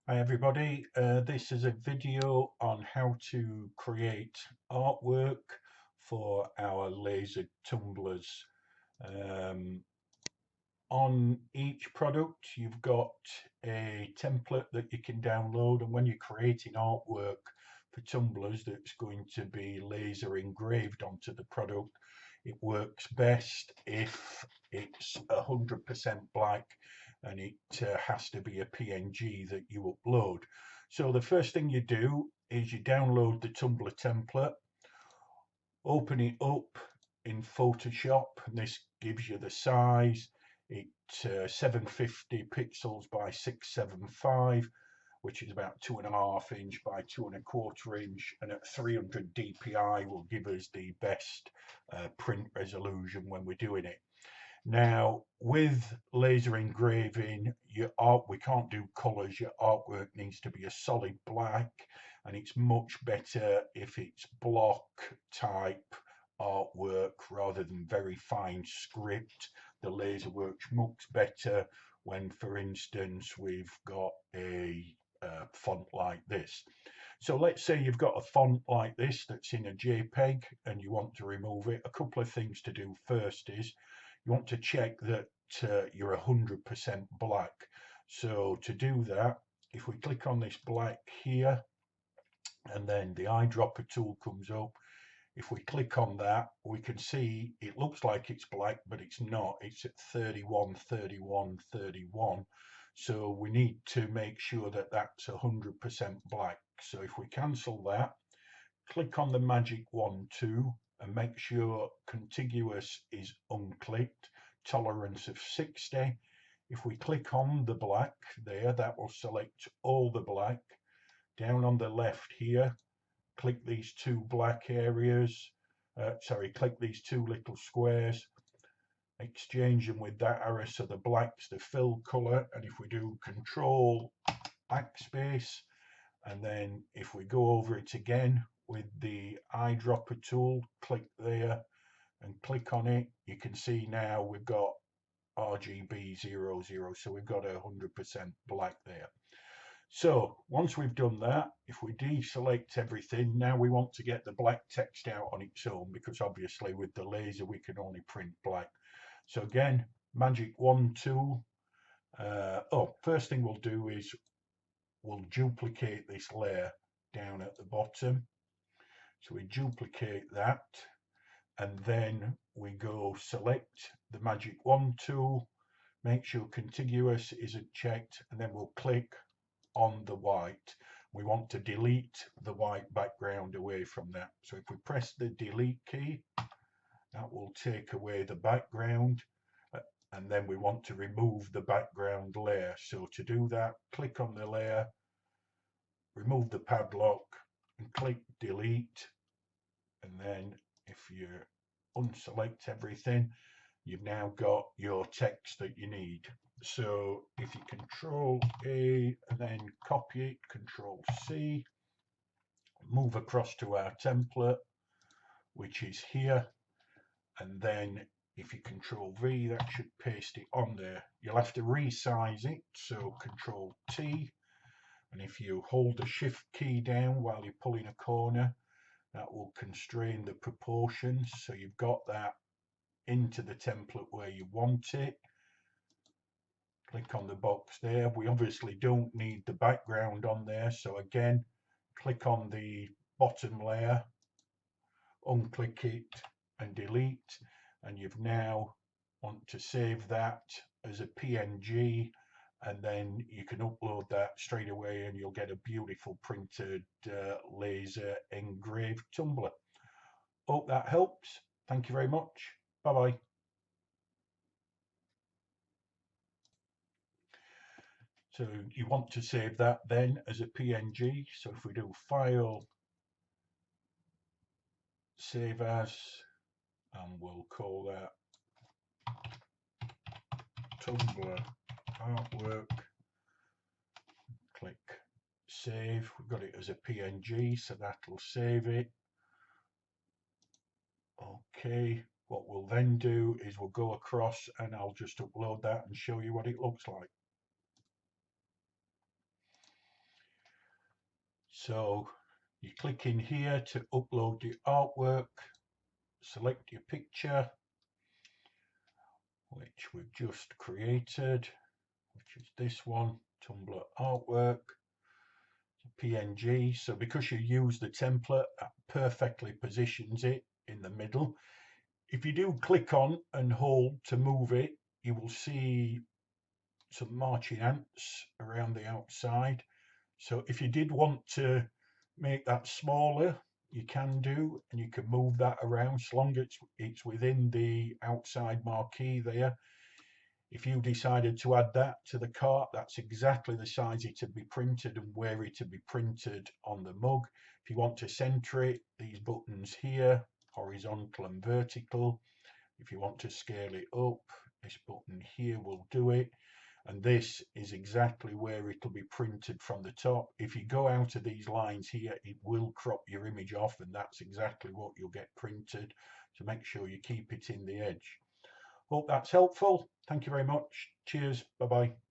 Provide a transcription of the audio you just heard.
Hi everybody, this is a video on how to create artwork for our laser tumblers. Um, on each product you've got a template that you can download, and when you're creating artwork for tumblers that's going to be laser engraved onto the product, it works best if it's 100% black, and it has to be a PNG that you upload. So the first thing you do is you download the tumbler template, open it up in Photoshop, and this gives you the size. It's 750 pixels by 675, which is about 2.5 inch by 2.25 inch, and at 300 dpi will give us the best print resolution when we're doing it. Now, with laser engraving, your art, we can't do colors. Your artwork needs to be a solid black, and it's much better if it's block type artwork rather than very fine script. The laser works much better when, for instance, we've got a font like this. So let's say you've got a font like this that's in a JPEG and you want to remove it. A couple of things to do first is you want to check that you're 100% black. So to do that, if we click on this black here, and then the eyedropper tool comes up, if we click on that, we can see it looks like it's black, but it's not. It's at 31, 31, 31. So we need to make sure that that's 100% black. So if we cancel that, click on the magic wand too, and make sure contiguous is unclicked, tolerance of 60. If we click on the black there, that will select all the black. Down on the left here, click these two black areas, click these two little squares, exchange them with that arrow, so the black's the fill color. And if we do control backspace, and then if we go over it again with the eyedropper tool, click there and click on it, you can see now we've got RGB00, so we've got 100% black there. So once we've done that, if we deselect everything, now we want to get the black text out on its own, because obviously with the laser we can only print black. So again, magic wand tool. First thing we'll do is we'll duplicate this layer down at the bottom. So we duplicate that, and then we go select the magic wand tool, make sure contiguous isn't checked, and then we'll click on the white. We want to delete the white background away from that. So if we press the delete key, that will take away the background. And then we want to remove the background layer. So to do that, click on the layer, remove the padlock, and click delete. And then if you unselect everything, you've now got your text that you need. So if you control A and then copy it, control C, move across to our template, which is here, and then if you control V, that should paste it on there. You'll have to resize it, so control T, and if you hold the shift key down while you're pulling a corner, that will constrain the proportions, so you've got that into the template where you want it. Click on the box there. We obviously don't need the background on there, so again, click on the bottom layer, unclick it and delete, and you've now want to save that as a PNG, and then you can upload that straight away and you'll get a beautiful printed laser engraved tumbler. Hope that helps. Thank you very much. Bye bye. So you want to save that then as a PNG. So if we do File, Save As, and we'll call that Tumbler Artwork. Click Save. We've got it as a PNG, so that'll save it. Okay, what we'll then do is we'll go across and I'll just upload that and show you what it looks like. So you click in here to upload your artwork, select your picture, which we've just created, which is this one, Tumblr artwork, PNG. So because you use the template, that perfectly positions it in the middle. If you do click on and hold to move it, you will see some marching ants around the outside. So if you did want to make that smaller, you can do, and you can move that around as long as it's within the outside marquee there. If you decided to add that to the cart, that's exactly the size it would be printed and where it would be printed on the mug. If you want to center it, these buttons here, horizontal and vertical. If you want to scale it up, this button here will do it. And this is exactly where it'll be printed from the top. If you go out of these lines here, it will crop your image off, and that's exactly what you'll get printed. So make sure you keep it in the edge. Hope that's helpful. Thank you very much. Cheers. Bye bye.